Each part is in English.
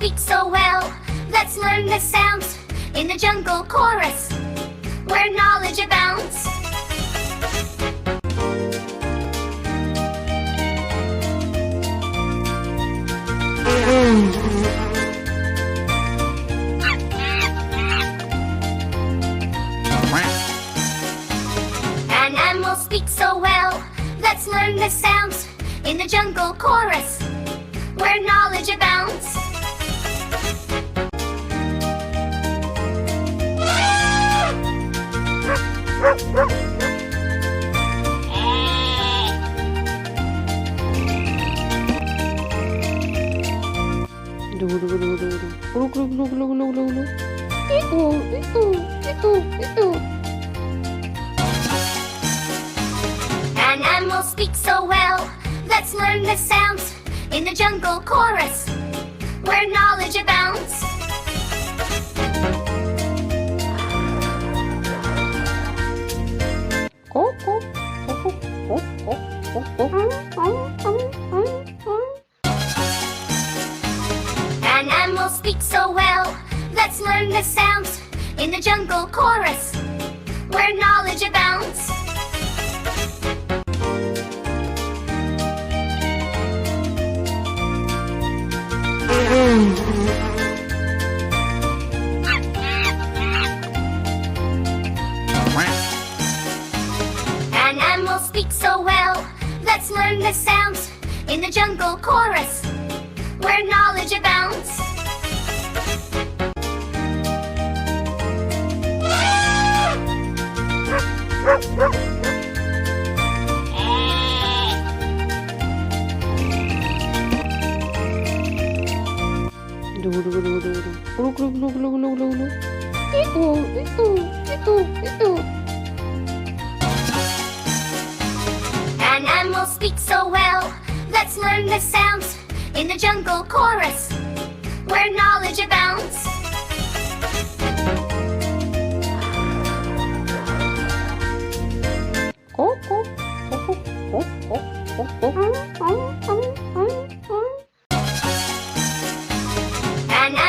speak so well. Let's learn the sounds in the jungle chorus, where knowledge abounds. Animals speak so well. Let's learn the sounds in the jungle chorus, where knowledge abounds. Animals speak so well. Let's learn the sounds in the jungle chorus, where knowledge abounds. Animals speak so well. Let's learn the sounds in the jungle chorus, where knowledge abounds. Animals speak so well. Let's learn the sounds in the jungle chorus, where knowledge abounds. Animals speak so well. Let's learn the sounds in the jungle chorus, where knowledge abounds.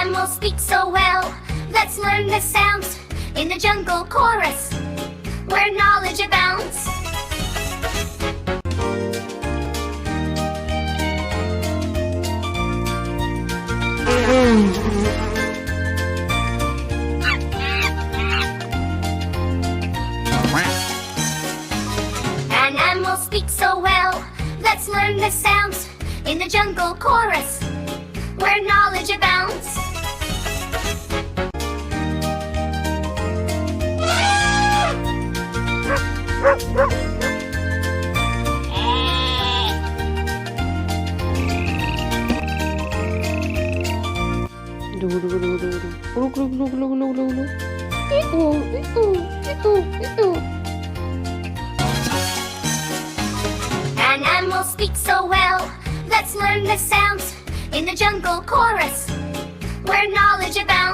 Animals speak so well. Let's learn the sounds in the jungle chorus, where knowledge abounds. Animals speak so well. Let's learn the sounds in the jungle chorus, where knowledge abounds. Animals speak so well. Let's learn the sounds in the jungle chorus, where knowledge abounds.